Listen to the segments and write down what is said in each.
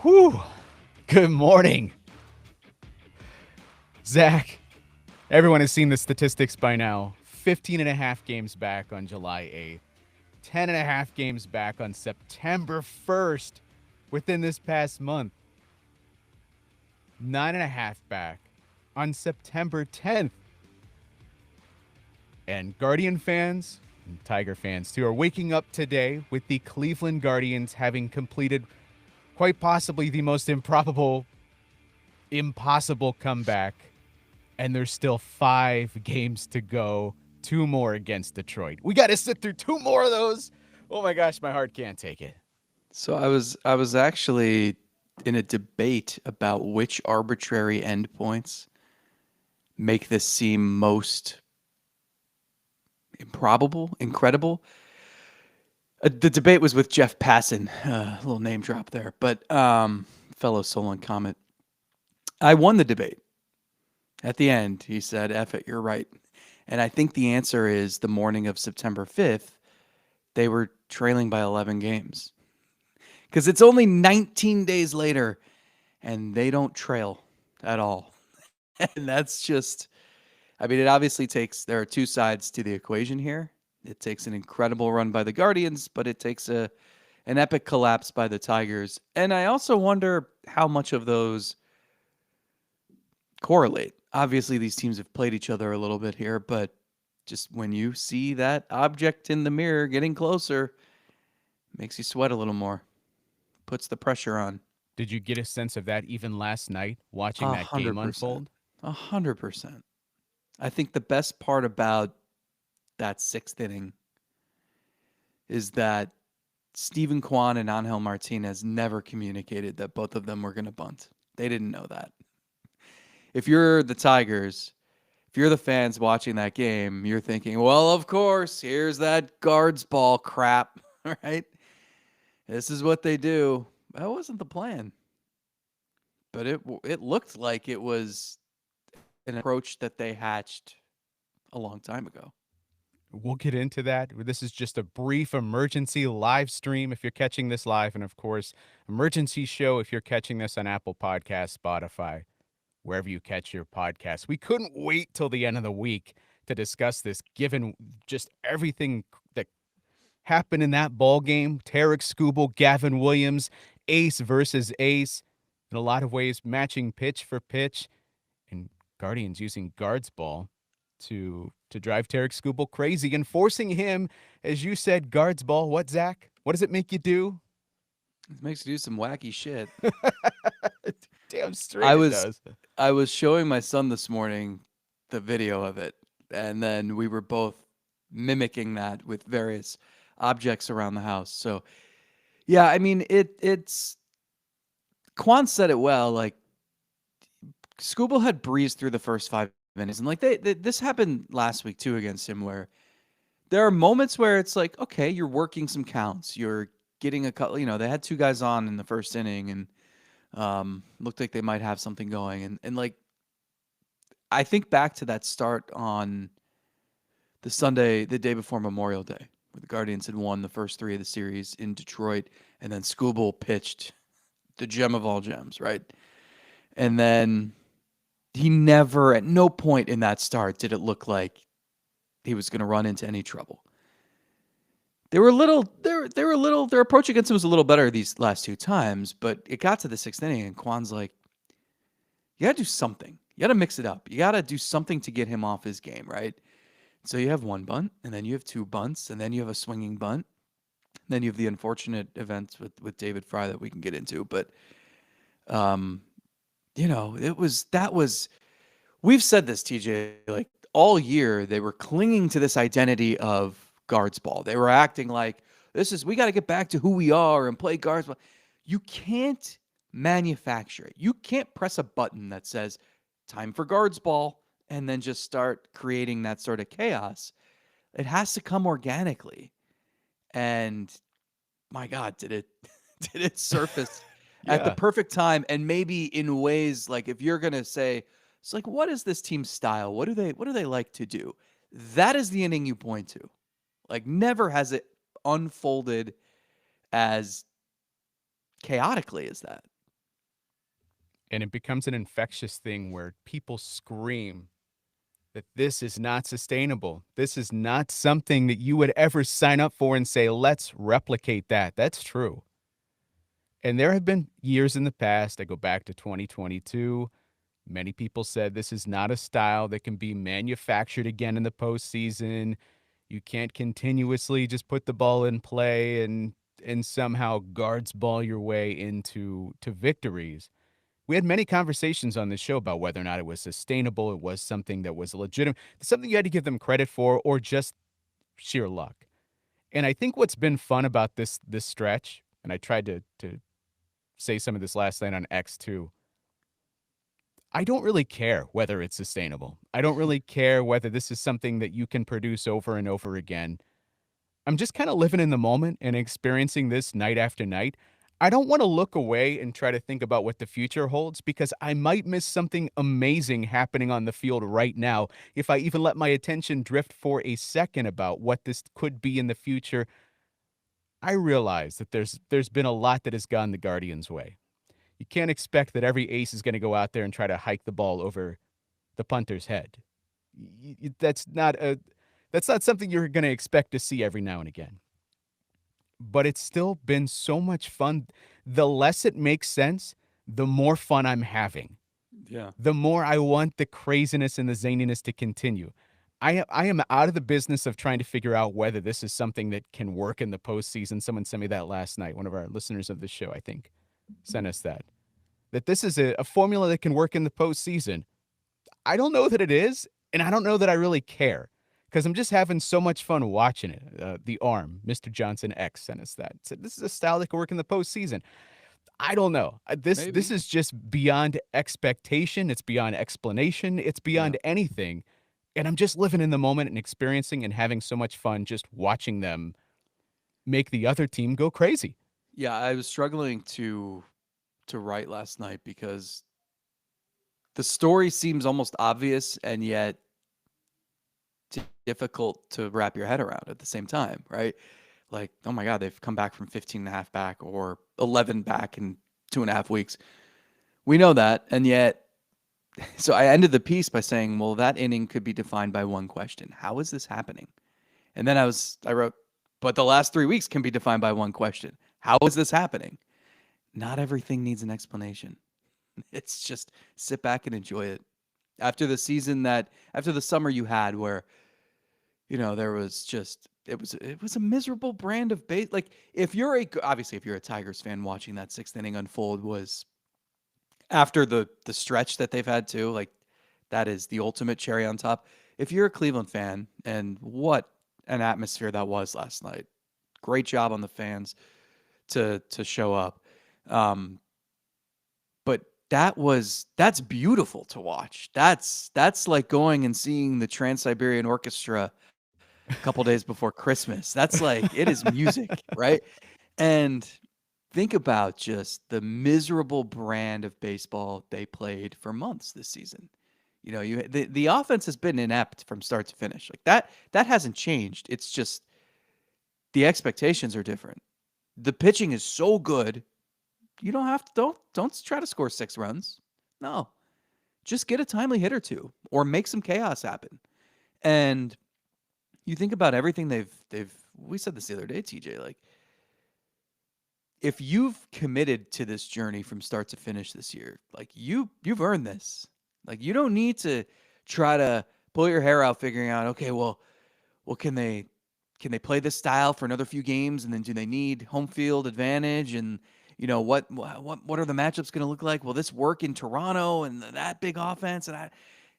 Whew. Good morning, Zach. Everyone has seen the statistics by now. 15 and a half games back on July 8th, 10 and a half games back on September 1st within this past month, 9 and a half back on September 10th. And Guardian fans and Tiger fans too are waking up today with the Cleveland Guardians having completed quite possibly the most impossible comeback. And there's still 5 games to go. 2 more against Detroit. We got to sit through 2 more of those. Oh my gosh, my heart can't take it. So I was actually in a debate about which arbitrary endpoints make this seem most improbable, incredible. The debate was with Jeff Passan, a little name drop there, but fellow Solon Comet. I won the debate. At the end, he said, "F it, you're right." And I think the answer is the morning of September 5th, they were trailing by 11 games. Because it's only 19 days later, and they don't trail at all. And that's just, I mean, it obviously takes, there are two sides to the equation here. It takes an incredible run by the Guardians, but it takes an epic collapse by the Tigers. And I also wonder how much of those correlate. Obviously, these teams have played each other a little bit here, but just when you see that object in the mirror getting closer, it makes you sweat a little more, puts the pressure on. Did you get a sense of that even last night watching that game 100%. unfold? 100%. I think the best part about that sixth inning is that Steven Kwan and Angel Martinez never communicated that both of them were going to bunt. They didn't know that. If you're the Tigers, if you're the fans watching that game, you're thinking, well, of course, here's that guards ball crap, right? This is what they do. That wasn't the plan. But it looked like it was an approach that they hatched a long time ago. We'll get into that. This is just a brief emergency live stream if you're catching this live. And of course, emergency show if you're catching this on Apple Podcasts, Spotify, wherever you catch your podcasts. We couldn't wait till the end of the week to discuss this, given just everything that happened in that ball game. Tarek Skubal, Gavin Williams, ace versus ace. In a lot of ways, matching pitch for pitch. And Guardians using guards ball to drive Tarek Skubal crazy and forcing him, as you said, guards ball. What, Zach? What does it make you do? It makes you do some wacky shit. Damn straight I it was does. I was showing my son this morning the video of it, and then we were both mimicking that with various objects around the house. So, yeah, I mean, it's Quan said it well. Like Skubal had breezed through the first 5 minutes, and like this happened last week too against him, where there are moments where it's like, okay, you're working some counts, you're getting a couple. They had 2 guys on in the first inning, and looked like they might have something going, and like I think back to that start on the Sunday, the day before Memorial Day, where the Guardians had won the first 3 of the series in Detroit, and then Skubal pitched the gem of all gems, right? And then he never, at no point in that start, did it look like he was going to run into any trouble. Their approach against him was a little better these last 2 times, but it got to the 6th inning, and Kwan's like, you got to do something. You got to mix it up. You got to do something to get him off his game, right? So you have 1 bunt, and then you have 2 bunts, and then you have a swinging bunt. And then you have the unfortunate events with David Fry that we can get into. But, we've said this, TJ, like all year, they were clinging to this identity of guards ball. They were acting like, we got to get back to who we are and play guards ball. You can't manufacture it. You can't press a button that says, time for guards ball, and then just start creating that sort of chaos. It has to come organically. And my God, did it did it surface at the Yeah. perfect time, and maybe in ways like, if you're gonna say, it's like, what is this team's style? What do they like to do? That is the inning you point to. Like, never has it unfolded as chaotically as that. And it becomes an infectious thing where people scream that this is not sustainable. This is not something that you would ever sign up for and say, let's replicate that. That's true. And there have been years in the past, I go back to 2022. Many people said this is not a style that can be manufactured again in the postseason. You can't continuously just put the ball in play and somehow guards ball your way into victories. We had many conversations on this show about whether or not it was sustainable, it was something that was legitimate, something you had to give them credit for, or just sheer luck. And I think what's been fun about this stretch, and I tried to say some of this last night on X too, I don't really care whether it's sustainable. I don't really care whether this is something that you can produce over and over again. I'm just kind of living in the moment and experiencing this night after night. I don't want to look away and try to think about what the future holds because I might miss something amazing happening on the field right now if I even let my attention drift for a second about what this could be in the future. I realize that there's been a lot that has gone the Guardians' way. You can't expect that every ace is going to go out there and try to hike the ball over the punter's head. That's not something you're going to expect to see every now and again. But it's still been so much fun. The less it makes sense, the more fun I'm having. Yeah. The more I want the craziness and the zaniness to continue. I am out of the business of trying to figure out whether this is something that can work in the postseason. Someone sent me that last night. One of our listeners of the show, I think, sent us that. That this is a formula that can work in the postseason. I don't know that it is, and I don't know that I really care because I'm just having so much fun watching it. The Arm, Mr. Johnson X sent us that. Said this is a style that can work in the postseason. I don't know. This Maybe. is just beyond expectation. It's beyond explanation. It's Yeah. beyond anything. And I'm just living in the moment and experiencing and having so much fun just watching them make the other team go crazy. Yeah, I was struggling to write last night because the story seems almost obvious and yet difficult to wrap your head around at the same time, right? Like, oh my God, they've come back from 15 and a half back or 11 back in 2.5 weeks. We know that. And yet, so I ended the piece by saying, well, that inning could be defined by one question. How is this happening? And then I wrote, but the last 3 weeks can be defined by one question. How is this happening? Not everything needs an explanation. It's just sit back and enjoy it. After the summer you had where, there was just it was a miserable brand of base. Like if you're a Tigers fan watching that sixth inning unfold was after the stretch that they've had too, like that is the ultimate cherry on top. If you're a Cleveland fan, and what an atmosphere that was last night. Great job on the fans to show up. Um, but that's beautiful to watch. That's like going and seeing the Trans-Siberian Orchestra a couple days before Christmas. That's like it is music, right? And think about just the miserable brand of baseball they played for months this season. The offense has been inept from start to finish. Like that hasn't changed. It's just the expectations are different. The pitching is so good. You don't have to don't try to score 6 runs. No. Just get a timely hit or two or make some chaos happen. And you think about everything they've we said this the other day, TJ, like if you've committed to this journey from start to finish this year, like you've earned this. Like you don't need to try to pull your hair out figuring out, okay, well can they play this style for another few games and then do they need home field advantage and what are the matchups going to look like? Will this work in Toronto and that big offense it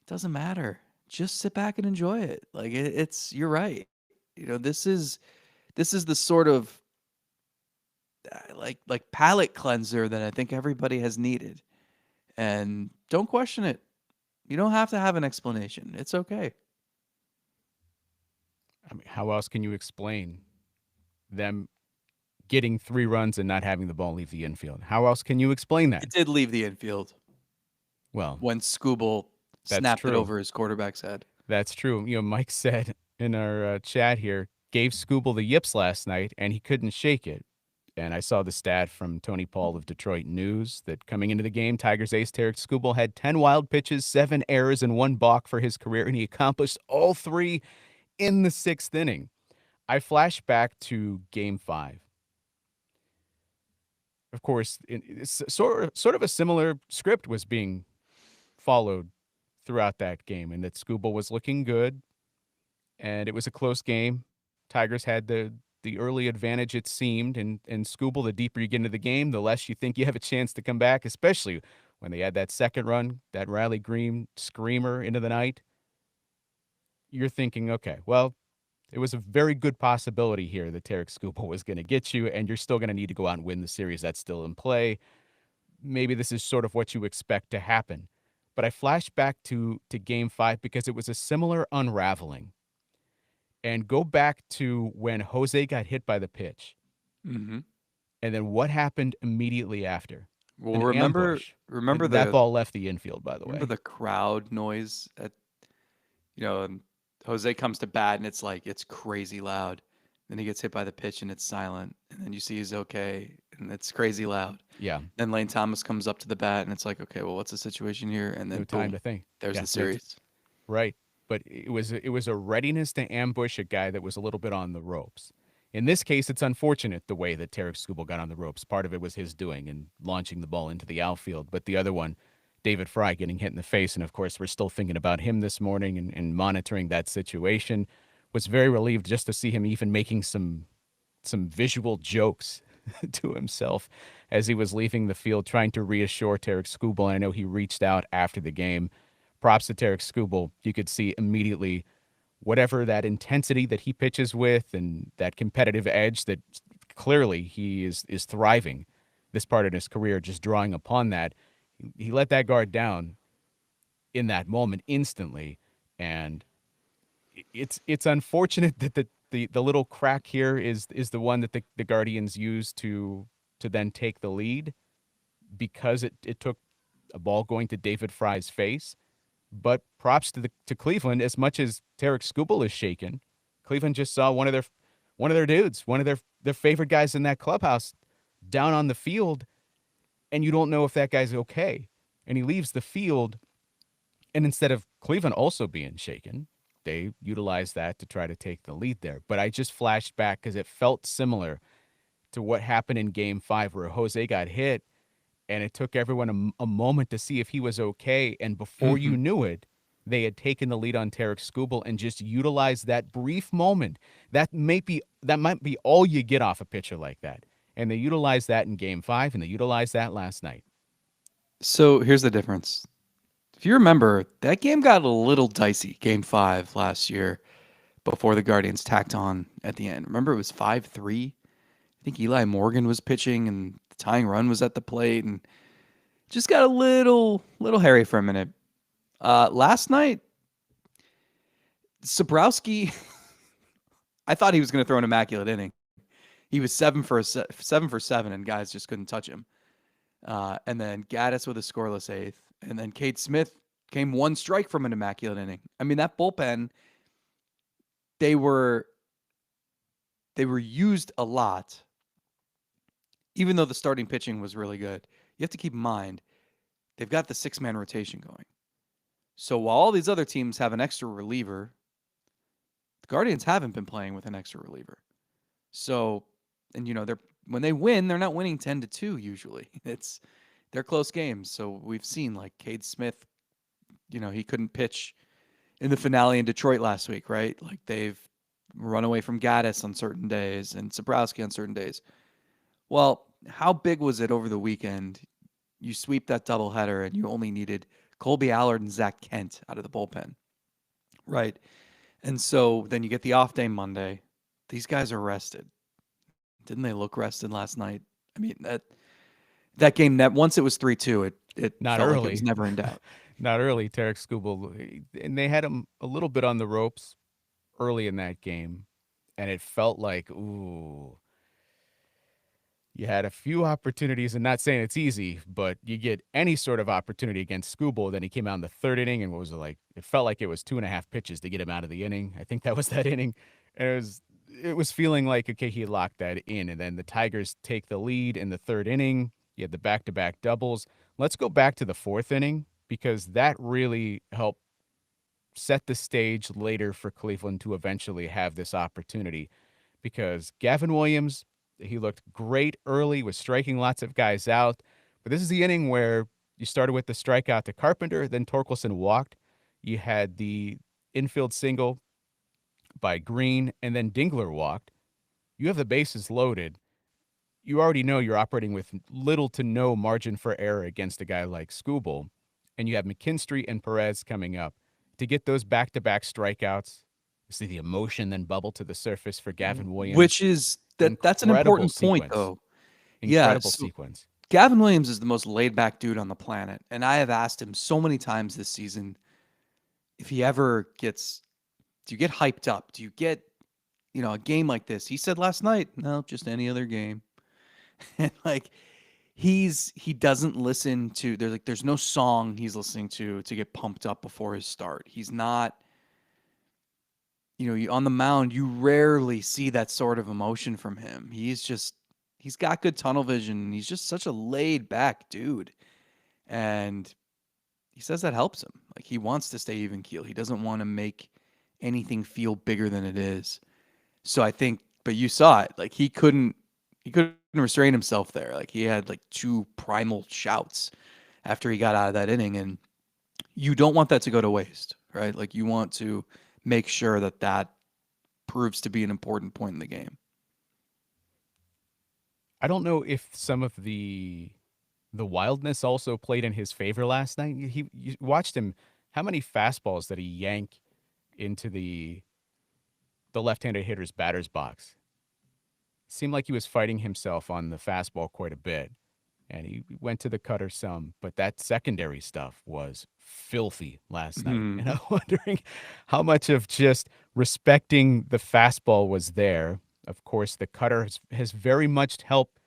doesn't matter. Just sit back and enjoy it. Like it's you're right. This is the sort of like palate cleanser that I think everybody has needed. And don't question it. You don't have to have an explanation. It's okay. I mean, how else can you explain them getting 3 runs and not having the ball leave the infield? How else can you explain that? It did leave the infield Well, when Scooble that's snapped it true. over his quarterback's head. That's true. Mike said in our chat here, gave Scooble the yips last night, and he couldn't shake it. And I saw the stat from Tony Paul of Detroit News that coming into the game, Tigers ace Tarek Skubal had 10 wild pitches, 7 errors, and 1 balk for his career, and he accomplished all 3 in the 6th inning. I flash back to Game 5. Of course, sort of a similar script was being followed throughout that game, and that Skubal was looking good, and it was a close game. Tigers had the early advantage, it seemed, and Skubal, the deeper you get into the game, the less you think you have a chance to come back, especially when they had that second run, that Riley Green screamer into the night. You're thinking, okay, well, it was a very good possibility here that Tarek Skubal was going to get you, and you're still going to need to go out and win the series. That's still in play. Maybe this is sort of what you expect to happen. But I flash back to Game 5 because it was a similar unraveling. And go back to when Jose got hit by the pitch. Mm-hmm. And then what happened immediately after? Well, An remember ambush. remember That the ball left the infield, by the remember way. the crowd noise at and Jose comes to bat and it's like it's crazy loud. Then he gets hit by the pitch and it's silent. And then you see he's okay and it's crazy loud. Yeah. Then Lane Thomas comes up to the bat and it's like, okay, well, what's the situation here? And No then time boom, to think. there's Yeah. the series. Right. But it was a readiness to ambush a guy that was a little bit on the ropes. In this case, it's unfortunate the way that Tarek Skubal got on the ropes. Part of it was his doing and launching the ball into the outfield. But the other one, David Fry getting hit in the face. And of course, we're still thinking about him this morning and monitoring that situation. Was very relieved just to see him even making some visual jokes to himself as he was leaving the field, trying to reassure Tarek Skubal. And I know he reached out after the game. Props to Tarek Skubal. You could see immediately whatever that intensity that he pitches with and that competitive edge that clearly he is thriving this part of his career, just drawing upon that. He let that guard down in that moment instantly. And it's unfortunate that the little crack here is the one that the Guardians used to then take the lead because it took a ball going to David Fry's face. But props to Cleveland. As much as Tarek Skubal is shaken, Cleveland just saw one of their dudes, one of their favorite guys in that clubhouse down on the field, and you don't know if that guy's okay. And he leaves the field, and instead of Cleveland also being shaken, they utilized that to try to take the lead there. But I just flashed back because it felt similar to what happened in Game 5 where Jose got hit and it took everyone a moment to see if he was okay. And before Mm-hmm. you knew it, they had taken the lead on Tarek Skubal and just utilized that brief moment. That might be all you get off a pitcher like that. And they utilized that in Game 5, and they utilized that last night. So here's the difference. If you remember, that game got a little dicey, Game 5 last year, before the Guardians tacked on at the end. Remember, it was 5-3. I think Eli Morgan was pitching, and the tying run was at the plate, and just got a little hairy for a minute. Last night, Sabrowski, I thought he was going to throw an immaculate inning. He was 7 for 7, and guys just couldn't touch him. And then Gaddis with a scoreless eighth, and then Cade Smith came one strike from an immaculate inning. I mean, that bullpen, they were used a lot, even though the starting pitching was really good. You have to keep in mind they've got the 6-man rotation going. So while all these other teams have an extra reliever, the Guardians haven't been playing with an extra reliever. So, and they're when they win, they're not winning 10-2 usually. They're close games. So we've seen like Cade Smith, he couldn't pitch in the finale in Detroit last week, right? Like they've run away from Gaddis on certain days and Sabrowski on certain days. Well, how big was it over the weekend? You sweep that doubleheader and you only needed Colby Allard and Zach Kent out of the bullpen, right? And so then you get the off day Monday. These guys are rested. Didn't they look rested last night? I mean, that game, once it was 3-2, it Not felt like it was early. never in doubt. Not early, Tarek Skubal. And they had him a little bit on the ropes early in that game. And it felt like, ooh, you had a few opportunities, and not saying it's easy, but you get any sort of opportunity against Skubal. Then he came out in the third inning, and what was it like? It felt like it was 2.5 pitches to get him out of the inning. I think that was that inning. And it was feeling like, okay, he locked that in. And then the Tigers take the lead in the third inning. You had the back to back doubles. Let's go back to the fourth inning because that really helped set the stage later for Cleveland to eventually have this opportunity. Because Gavin Williams, he looked great early, was striking lots of guys out. But this is the inning where you started with the strikeout to Carpenter, then Torkelson walked. You had the infield single by Green, and then Dingler walked. You have the bases loaded. You already know you're operating with little to no margin for error against a guy like Skubal. And you have McKinstry and Perez coming up. To get those back to back strikeouts, you see the emotion then bubble to the surface for Gavin Williams. Which is that's an Incredible important point sequence. though. Yeah, Incredible so sequence. Gavin Williams is the most laid back dude on the planet, and I have asked him so many times this season if he ever gets do you get hyped up? Do you get, a game like this? He said last night, "No, just any other game." And like he doesn't listen to there's no song he's listening to get pumped up before his start. He's not on the mound, you rarely see that sort of emotion from him. He's got good tunnel vision. He's just such a laid back dude. And he says that helps him. Like he wants to stay even keel. He doesn't want to make anything feel bigger than it is. So I think, but you saw it. Like he couldn't restrain himself there. Like he had like two primal shouts after he got out of that inning, and you don't want that to go to waste, right? Like you want to make sure that proves to be an important point in the game. I don't know if some of the wildness also played in his favor last night. You watched him. How many fastballs did he yank into the left-handed hitter's batter's box? Seemed like he was fighting himself on the fastball quite a bit, and he went to the cutter some. But that secondary stuff was filthy last night, and I'm wondering how much of just respecting the fastball was there. Of course, the cutter has very much helped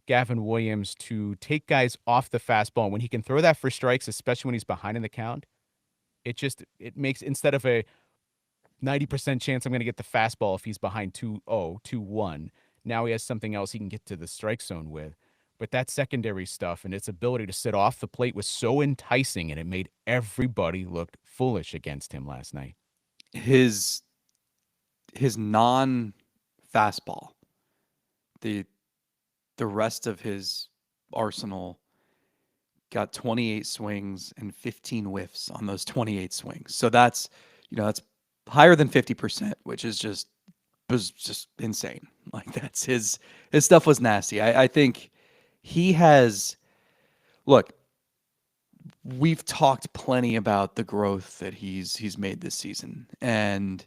Gavin Williams to take guys off the fastball. And when he can throw that for strikes, especially when he's behind in the count, it makes instead of a 90% chance I'm going to get the fastball if he's behind 2-0, 2-1. Now he has something else he can get to the strike zone with. But that secondary stuff and its ability to sit off the plate was so enticing, and it made everybody look foolish against him last night. His non fastball, the rest of his arsenal got 28 swings and 15 whiffs on those 28 swings. So that's higher than 50%, which was just insane. Like that's his stuff was nasty. I think he has look, we've talked plenty about the growth that he's made this season, and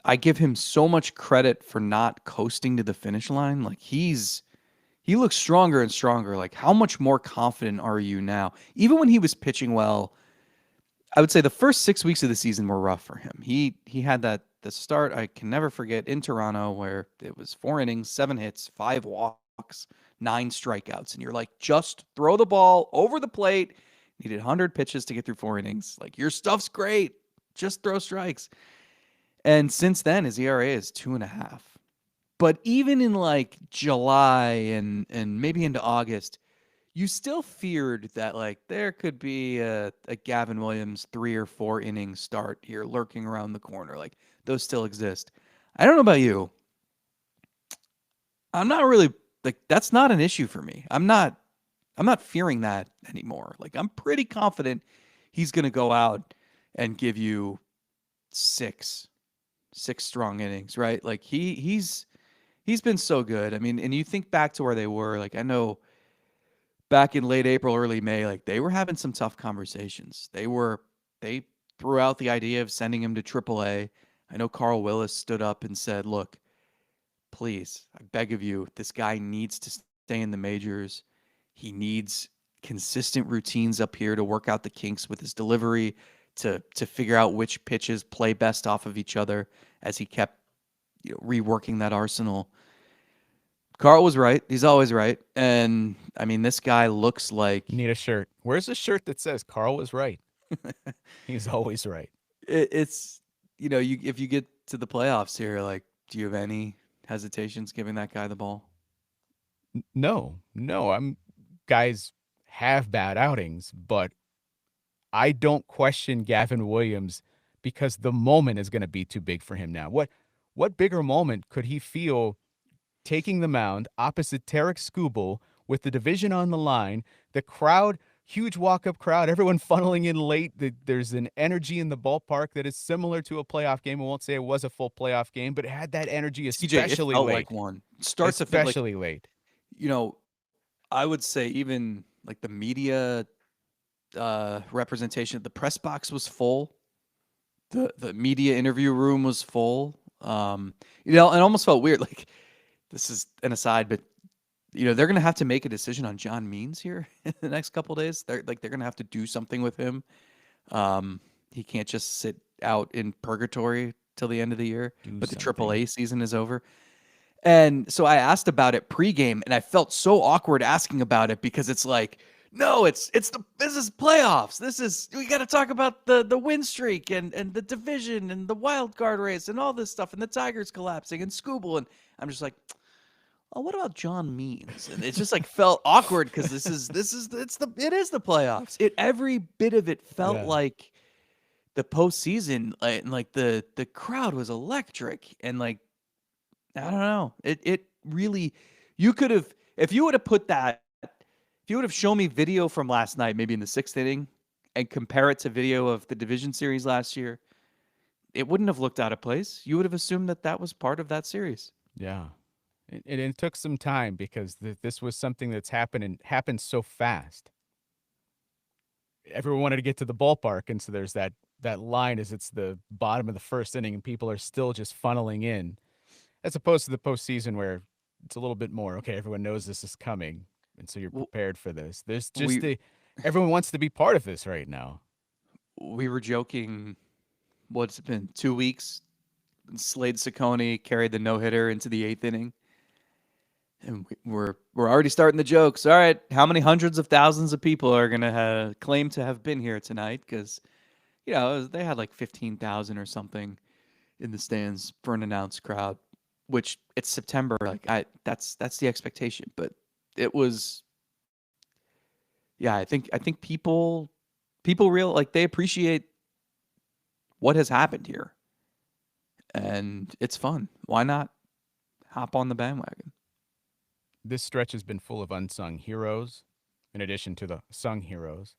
I give him so much credit for not coasting to the finish line. Like he looks stronger and stronger. Like how much more confident are you now? Even when he was pitching well, I would say the first 6 weeks of the season were rough for him. He had the start I can never forget in Toronto where it was 4 innings, 7 hits, 5 walks, 9 strikeouts, and you're like, just throw the ball over the plate. Needed 100 pitches to get through 4 innings. Like your stuff's great. Just throw strikes. And since then, his ERA is 2.5. But even in like July and maybe into August, you still feared that like there could be a Gavin Williams 3 or 4 inning start here lurking around the corner. Like those still exist. I don't know about you. I'm not really like that's not an issue for me. I'm not fearing that anymore. Like I'm pretty confident he's going to go out and give you six strong innings, right? Like he's been so good. I mean, and you think back to where they were, like I know back in late April, early May, like they were having some tough conversations. They threw out the idea of sending him to AAA. I know Carl Willis stood up and said, "Look, please, I beg of you, this guy needs to stay in the majors. He needs consistent routines up here to work out the kinks with his delivery, to figure out which pitches play best off of each other," as he kept reworking that arsenal. Carl was right. He's always right. And I mean, this guy looks like You need a shirt. Where's the shirt that says Carl was right? He's always right. it's you if you get to the playoffs here, like, do you have any hesitations giving that guy the ball? No, no, guys have bad outings, but I don't question Gavin Williams because the moment is going to be too big for him now. What bigger moment could he feel taking the mound opposite Tarek Skubal with the division on the line, the crowd, huge walk-up crowd, everyone funneling in late. There's an energy in the ballpark that is similar to a playoff game. I won't say it was a full playoff game, but it had that energy, TJ, it especially felt like late. one. Starts to feel like, Especially late. you know, I would say even like the media representation, the press box was full. The media interview room was full. It almost felt weird. Like, this is an aside, but they're gonna have to make a decision on John Means here in the next couple days. They're gonna have to do something with him. He can't just sit out in purgatory till the end of the year, Do but the something. AAA season is over. And so I asked about it pregame, and I felt so awkward asking about it because it's like, no, this is playoffs. We got to talk about the win streak and the division and the wild card race and all this stuff and the Tigers collapsing and Scooble, and I'm just like, oh, what about John Means? And it just like felt awkward because it is the playoffs. Every bit of it felt Yeah. like the postseason, and like the crowd was electric, and like, I don't know. It really, you could have, if you would have put that, if you would have shown me video from last night, maybe in the sixth inning, and compare it to video of the division series last year, it wouldn't have looked out of place. You would have assumed that that was part of that series. Yeah. It took some time because this was something that's happened so fast. Everyone wanted to get to the ballpark, and so there's that line as it's the bottom of the first inning, and people are still just funneling in, as opposed to the postseason where it's a little bit more. Okay, everyone knows this is coming, and so you're W- prepared for this. There's just We the everyone wants to be part of this right now. we were joking. What's it been? 2 weeks. Slade Ciccone carried the no hitter into the eighth inning. And we're already starting the jokes. All right, how many hundreds of thousands of people are gonna claim to have been here tonight? Because they had like 15,000 or something in the stands for an announced crowd, which it's September. Like, that's the expectation. But it was, yeah. I think people real like they appreciate what has happened here, and it's fun. Why not hop on the bandwagon? This stretch has been full of unsung heroes, in addition to the sung heroes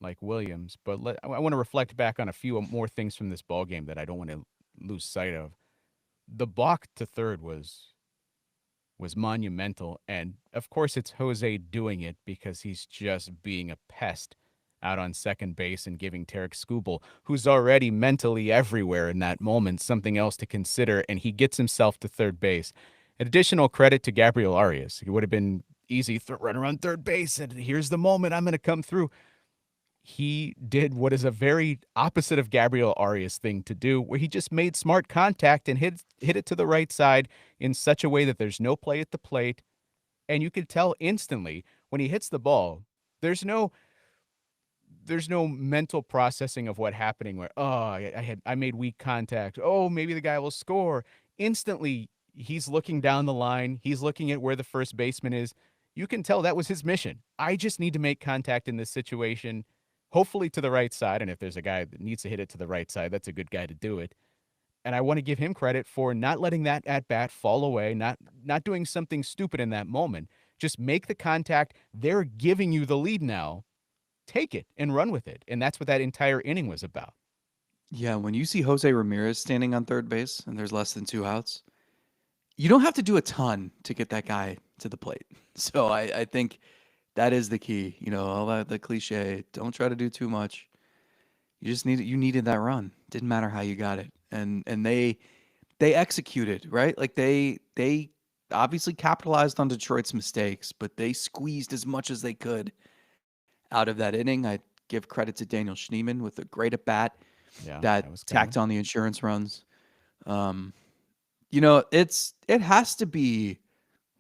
like Williams. But I want to reflect back on a few more things from this ball game that I don't want to lose sight of. The balk to third was monumental, and of course it's Jose doing it because he's just being a pest out on second base and giving Tarek Skubal, who's already mentally everywhere in that moment, something else to consider, and he gets himself to third base. An additional credit to Gabriel Arias. It would have been easy run around third base, and here's the moment I'm going to come through. He did what is a very opposite of Gabriel Arias thing to do, where he just made smart contact and hit it to the right side in such a way that there's no play at the plate, and you could tell instantly when he hits the ball. There's no mental processing of what happening where I made weak contact. Oh, maybe the guy will score. Instantly, he's looking down the line. He's looking at where the first baseman is. You can tell that was his mission. I just need to make contact in this situation, hopefully to the right side. And if there's a guy that needs to hit it to the right side, that's a good guy to do it. And I want to give him credit for not letting that at bat fall away, not doing something stupid in that moment. Just make the contact. They're giving you the lead now. Take it and run with it. And that's what that entire inning was about. Yeah, when you see Jose Ramirez standing on third base and there's less than two outs, you don't have to do a ton to get that guy to the plate. So I think that is the key. All that the cliche. Don't try to do too much. You needed that run. Didn't matter how you got it, and they executed right. Like they obviously capitalized on Detroit's mistakes, but they squeezed as much as they could out of that inning. I give credit to Daniel Schneemann with a great at bat Yeah, that that was tacked coming. on the insurance runs. Um, it has to be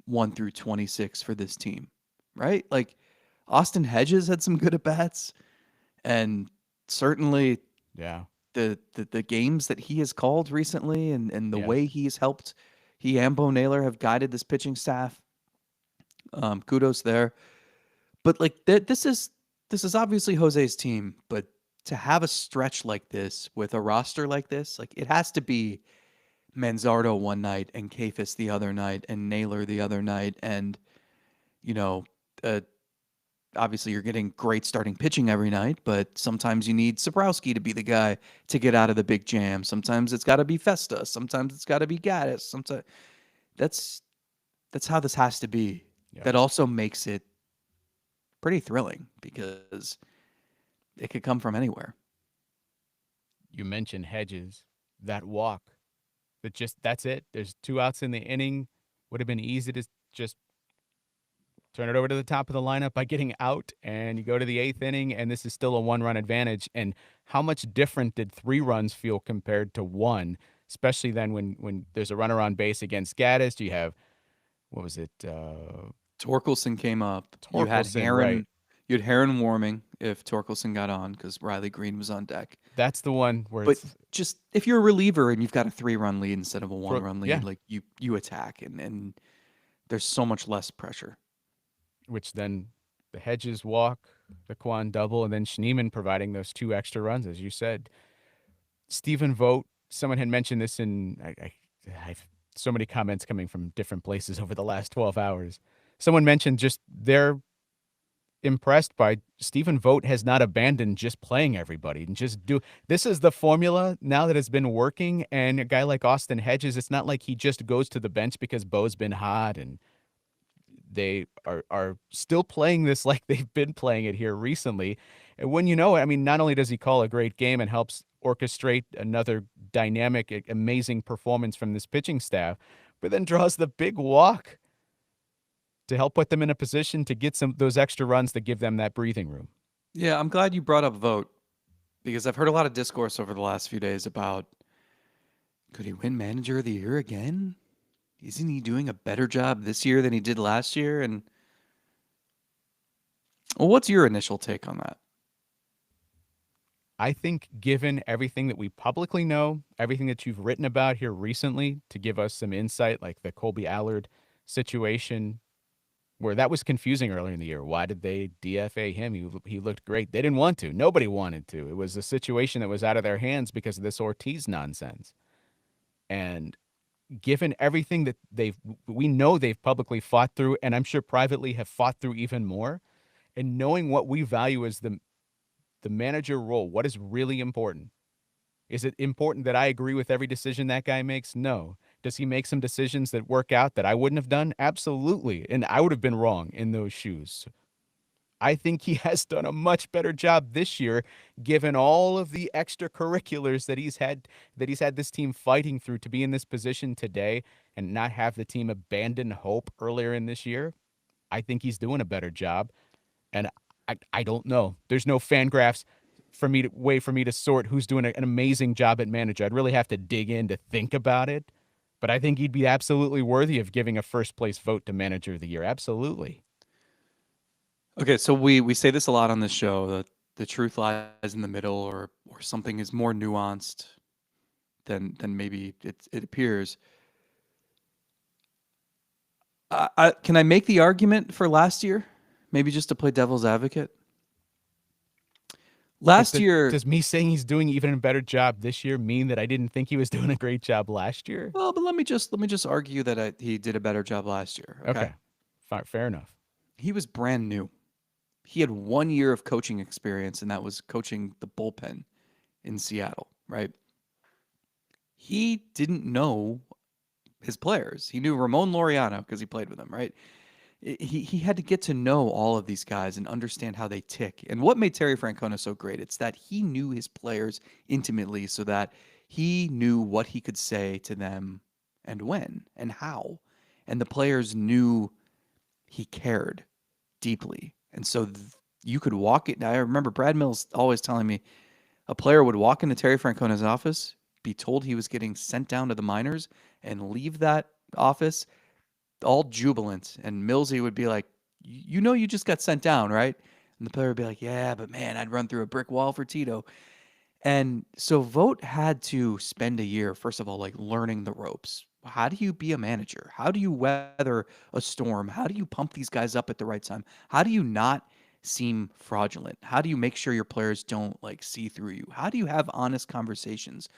1 through 26 for this team, right? Like, Austin Hedges had some good at bats, and certainly Yeah. the games that he has called recently, and the Yeah. way he has helped, he and Bo Naylor have guided this pitching staff. Kudos there. But like this is obviously Jose's team, but to have a stretch like this with a roster like this, like it has to be Manzardo one night and Kafis the other night and Naylor the other night, and you know, uh, obviously you're getting great starting pitching every night, but sometimes you need Sabrowski to be the guy to get out of the big jam. Sometimes it's got to be Festa. Sometimes it's got to be Gaddis. Sometimes that's that's how this has to be. Yeah. That also makes it pretty thrilling because it could come from anywhere. You mentioned Hedges, that walk. That's it. There's 2 outs in the inning. Would have been easy to just turn it over to the top of the lineup by getting out, and you go to the 8th inning, and this is still a 1-run advantage. And how much different did 3 runs feel compared to 1? Especially then when there's a runner on base against Gaddis, you have what was it, Torkelson came up. Torkelson, right? You had Heron warming if Torkelson got on because Riley Green was on deck. That's the one where But it's just if you're a reliever and you've got a 3-run lead instead of a for 1-run lead, yeah, like you attack and there's so much less pressure. which then the Hedges walk, the Kwan double, and then Schneemann providing those 2 extra runs, as you said. Stephen Vogt, someone had mentioned this I've so many comments coming from different places over the last 12 hours. Someone mentioned just they're impressed by Stephen Vogt has not abandoned just playing everybody and just do this is the formula now that has been working. And a guy like Austin Hedges, it's not like he just goes to the bench because Bo's been hot and they are still playing this like they've been playing it here recently. And when you know, I mean, not only does he call a great game and helps orchestrate another dynamic, amazing performance from this pitching staff, but then draws the big walk to help put them in a position to get some those extra runs that give them that breathing room. Yeah, I'm glad you brought up Vogt because I've heard a lot of discourse over the last few days about could he win manager of the year again? Isn't he doing a better job this year than he did last year? And well, what's your initial take on that? I think given everything that we publicly know, everything that you've written about here recently to give us some insight, like the Colby Allard situation, where that was confusing earlier in the year. Why did they DFA him? He looked great. They didn't want to. Nobody wanted to. It was a situation that was out of their hands because of this Ortiz nonsense. And given everything that we know they've publicly fought through, and I'm sure privately have fought through even more, and knowing what we value as the manager role, what is really important? Is it important that I agree with every decision that guy makes? No. Does he make some decisions that work out that I wouldn't have done? Absolutely. And I would have been wrong in those shoes. I think he has done a much better job this year, given all of the extracurriculars that he's had this team fighting through to be in this position today and not have the team abandon hope earlier in this year. I think he's doing a better job. And I don't know. There's no fan graphs for me to sort who's doing an amazing job at manager. I'd really have to dig in to think about it. But I think he'd be absolutely worthy of giving a first place vote to manager of the year. Absolutely. Okay, so we say this a lot on this show that the truth lies in the middle, or something is more nuanced than maybe it appears. Can I make the argument for last year? Maybe just to play devil's advocate. But Last year, does me saying he's doing even a better job this year mean that I didn't think he was doing a great job last year? well, but let me just argue that he did a better job last year. Okay, Okay. Fair enough. he was brand new. He had 1 year of coaching experience, and that was coaching the bullpen in Seattle. Right? He didn't know his players. He knew Ramon Laureano because he played with him. Right? He had to get to know all of these guys and understand how they tick. And what made Terry Francona so great, it's that he knew his players intimately so that he knew what he could say to them and when and how. And the players knew he cared deeply. And so you could walk it. I remember Brad Mills always telling me a player would walk into Terry Francona's office, be told he was getting sent down to the minors, and leave that office all jubilant. And Millsy would be like, you know, you just got sent down, right? And the player would be like, yeah, but man, I'd run through a brick wall for Tito. And so Vogt had to spend a year, first of all, like learning the ropes. How do you be a manager? How do you weather a storm? How do you pump these guys up at the right time? How do you not seem fraudulent? How do you make sure your players don't like see through you? How do you have honest conversations?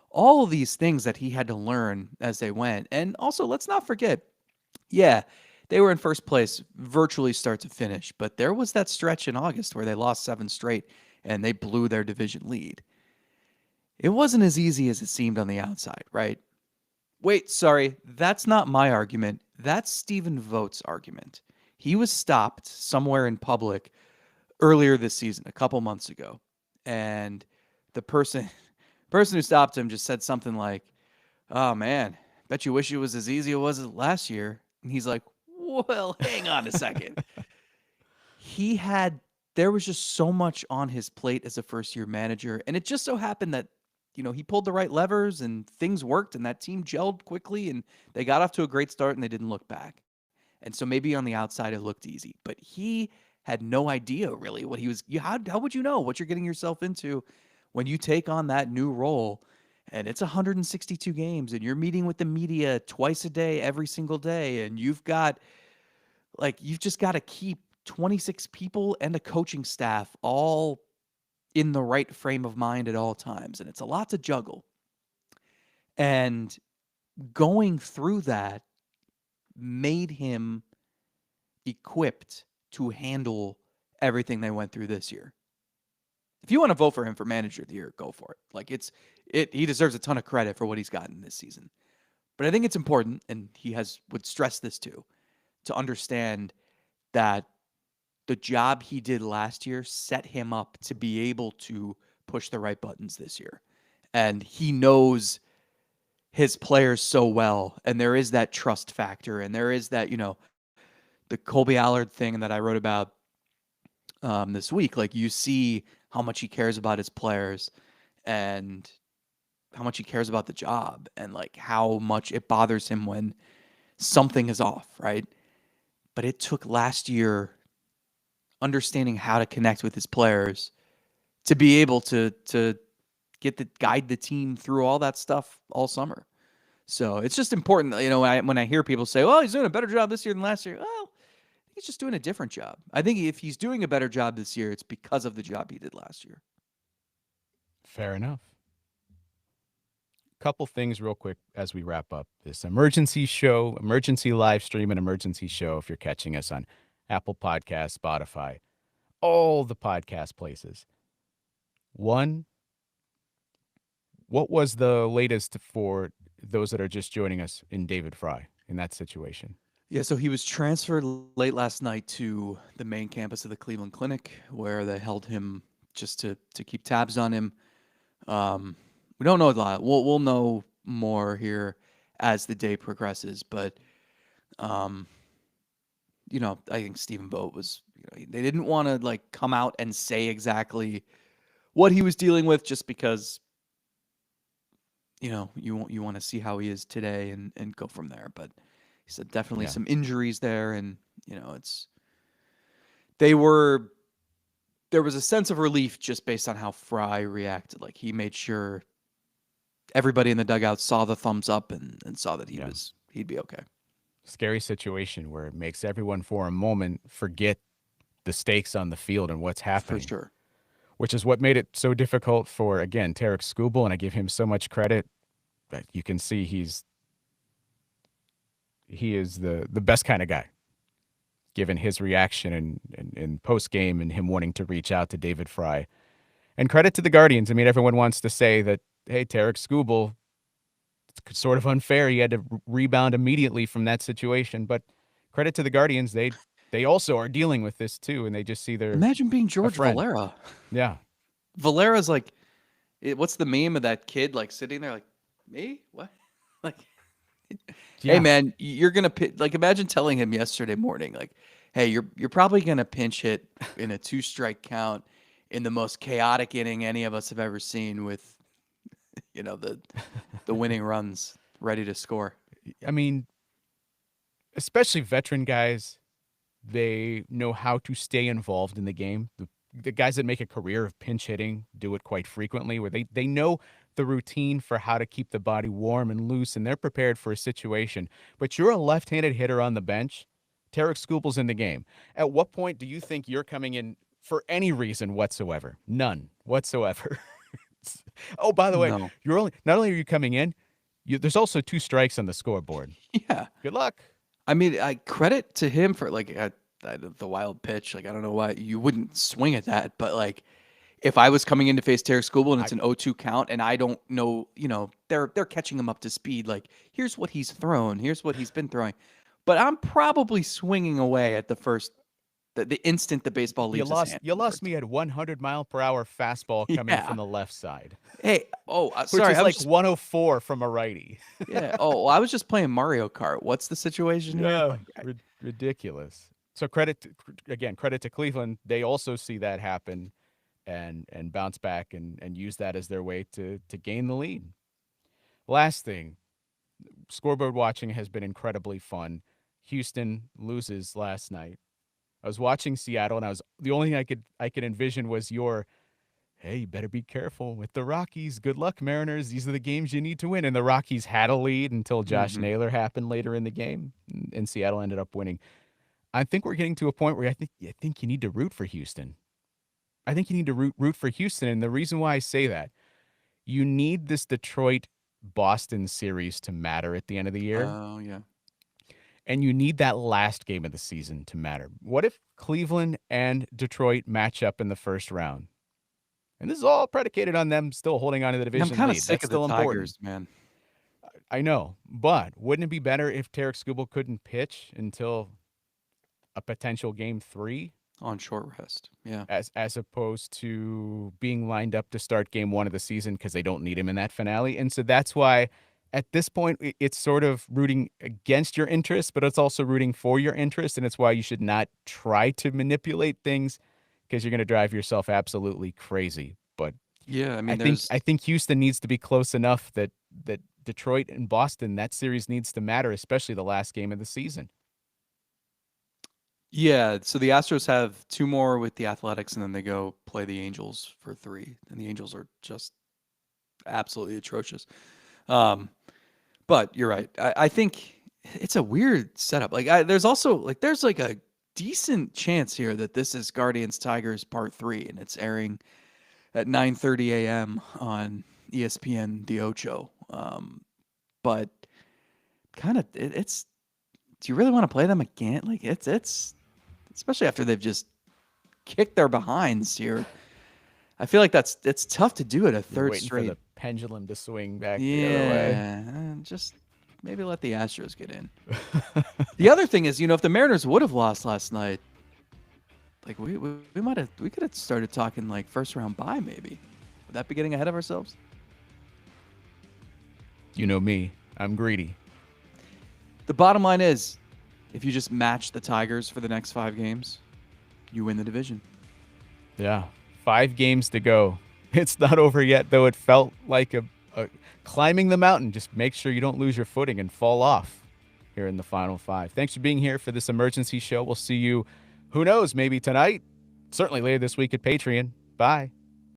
All of these things that he had to learn as they went. And also, let's not forget, yeah, they were in first place virtually start to finish, but there was that stretch in August where they lost 7 straight and they blew their division lead. It wasn't as easy as it seemed on the outside, right? Wait, sorry, that's not my argument. That's Stephen Vogt's argument. He was stopped somewhere in public earlier this season, a couple months ago, and the person who stopped him just said something like, "Oh man, bet you wish it was as easy as it was last year." And he's like, "Well, hang on a second." He had There was just so much on his plate as a first year manager, and it just so happened that he pulled the right levers and things worked and that team gelled quickly and they got off to a great start and they didn't look back. And so maybe on the outside it looked easy, but he had no idea really what he was how would you know what you're getting yourself into when you take on that new role, and it's 162 games and you're meeting with the media twice a day every single day, and you've just got to keep 26 people and a coaching staff all in the right frame of mind at all times. And it's a lot to juggle. And going through that made him equipped to handle everything they went through this year. If you want to vote for him for manager of the year, go for it. He deserves a ton of credit for what he's gotten this season. But I think it's important, and would stress this too, to understand that the job he did last year set him up to be able to push the right buttons this year. And he knows his players so well. And there is that trust factor. And there is that, the Colby Allard thing that I wrote about this week. Like, you see how much he cares about his players and how much he cares about the job, and like how much it bothers him when something is off, right? But it took last year understanding how to connect with his players to be able to guide the team through all that stuff all summer. So it's just important, when I hear people say, "Oh, he's doing a better job this year than last year." Well, he's just doing a different job. I think if he's doing a better job this year, it's because of the job he did last year. Fair enough. Couple things real quick as we wrap up this emergency show, emergency live stream, and emergency show. If you're catching us on Apple Podcasts, Spotify, all the podcast places. One, what was the latest for those that are just joining us in David Fry in that situation? Yeah, so he was transferred late last night to the main campus of the Cleveland Clinic, where they held him just to keep tabs on him. We don't know a lot. We'll know more here as the day progresses, but I think Stephen Vogt was. They didn't want to like come out and say exactly what he was dealing with, just because you want to see how he is today and go from there. But he said definitely Yeah. some injuries there, and it's they were there was a sense of relief just based on how Fry reacted. Like, he made sure everybody in the dugout saw the thumbs up and saw that Yeah. he'd be okay. Scary situation where it makes everyone for a moment forget the stakes on the field and what's For happening, sure. which is what made it so difficult for, again, Tarek Skubal. And I give him so much credit. But you can see he is the best kind of guy, given his reaction in post game and him wanting to reach out to David Fry. And credit to the Guardians. I mean, everyone wants to say that, hey, Tarek Skubal, it's sort of unfair. He had to rebound immediately from that situation. But credit to the Guardians. They also are dealing with this too, and they just see they're Imagine being a George friend. Valera. Yeah. Valera's like, what's the meme of that kid like sitting there like, me? What? Like, hey Yeah. man, you're gonna like, imagine telling him yesterday morning, like, hey, you're probably gonna pinch hit in a 2-strike count in the most chaotic inning any of us have ever seen, with the winning runs ready to score. I mean, especially veteran guys, they know how to stay involved in the game. the guys that make a career of pinch hitting do it quite frequently, where they know the routine for how to keep the body warm and loose, and they're prepared for a situation. But you're a left-handed hitter on the bench. Tarek Skubal's in the game. At what point do you think you're coming in for any reason whatsoever? None whatsoever. Oh, by the way, No. you're only not only are you coming in, there's also 2 strikes on the scoreboard. Yeah. Good luck. I mean, I credit to him for like the wild pitch. Like I don't know why you wouldn't swing at that, but like if I was coming in to face Tarek Skubal and I it's an 0-2 count and I don't know, they're catching him up to speed. Like here's what he's thrown, here's what he's been throwing, but I'm probably swinging away at the instant the baseball You leaves his lost hand. you lost me at 100-mile-per-hour fastball coming Yeah. from the left side, Hey. Oh, which sorry. is I was like just 104 from a righty. yeah. Oh, well, I was just playing Mario Kart. What's the situation here? Yeah, Like, ridiculous. So credit to Cleveland. They also see that happen and bounce back and use that as their way to gain the lead. Last thing, scoreboard watching has been incredibly fun. Houston loses last night. I was watching Seattle, and the only thing I could envision was your, hey, you better be careful with the Rockies. Good luck, Mariners. These are the games you need to win. And the Rockies had a lead until Josh mhm. Naylor happened later in the game, and Seattle ended up winning. I think we're getting to a point where I think you need to root for Houston. I think you need to root for Houston, and the reason why I say that, you need this Detroit Boston series to matter at the end of the year. Oh yeah. And you need that last game of the season to matter. What if Cleveland and Detroit match up in the first round? And this is all predicated on them still holding on to the I'm division kind of lead. sick That's of the still important. Tigers, man. I know, but wouldn't it be better if Tarek Skubal couldn't pitch until a potential game 3, On short rest. Yeah. as opposed to being lined up to start game 1 of the season because they don't need him in that finale? And so that's why at this point it's sort of rooting against your interest, but it's also rooting for your interest, and it's why you should not try to manipulate things because you're going to drive yourself absolutely crazy. But Yeah. I I mean, think there's I think Houston needs to be close enough that Detroit and Boston, that series needs to matter, especially the last game of the season. yeah. So the Astros have 2 more with the Athletics, and then they go play the Angels for 3, and the Angels are just absolutely atrocious. Um, but you're right. I think it's a weird setup. Like, there's also like there's like a decent chance here that this is Guardians Tigers Part 3, and it's airing at 9:30 a.m. on ESPN The Ocho. But kind of it's. Do you really want to play them again? Like it's especially after they've just kicked their behinds here. I feel like it's tough to do it a You're third waiting for straight. the pendulum to swing back the other way. Yeah, just maybe let the Astros get in. The other thing is, if the Mariners would have lost last night, like we could have started talking like first round bye maybe. Would that be getting ahead of ourselves? You know me. I'm greedy. The bottom line is, if you just match the Tigers for the next 5 games, you win the division. Yeah. 5 games to go. It's not over yet, though. It felt like a climbing the mountain. Just make sure you don't lose your footing and fall off here in the final 5. Thanks for being here for this emergency show. We'll see you, who knows, maybe tonight, certainly later this week at Patreon. Bye.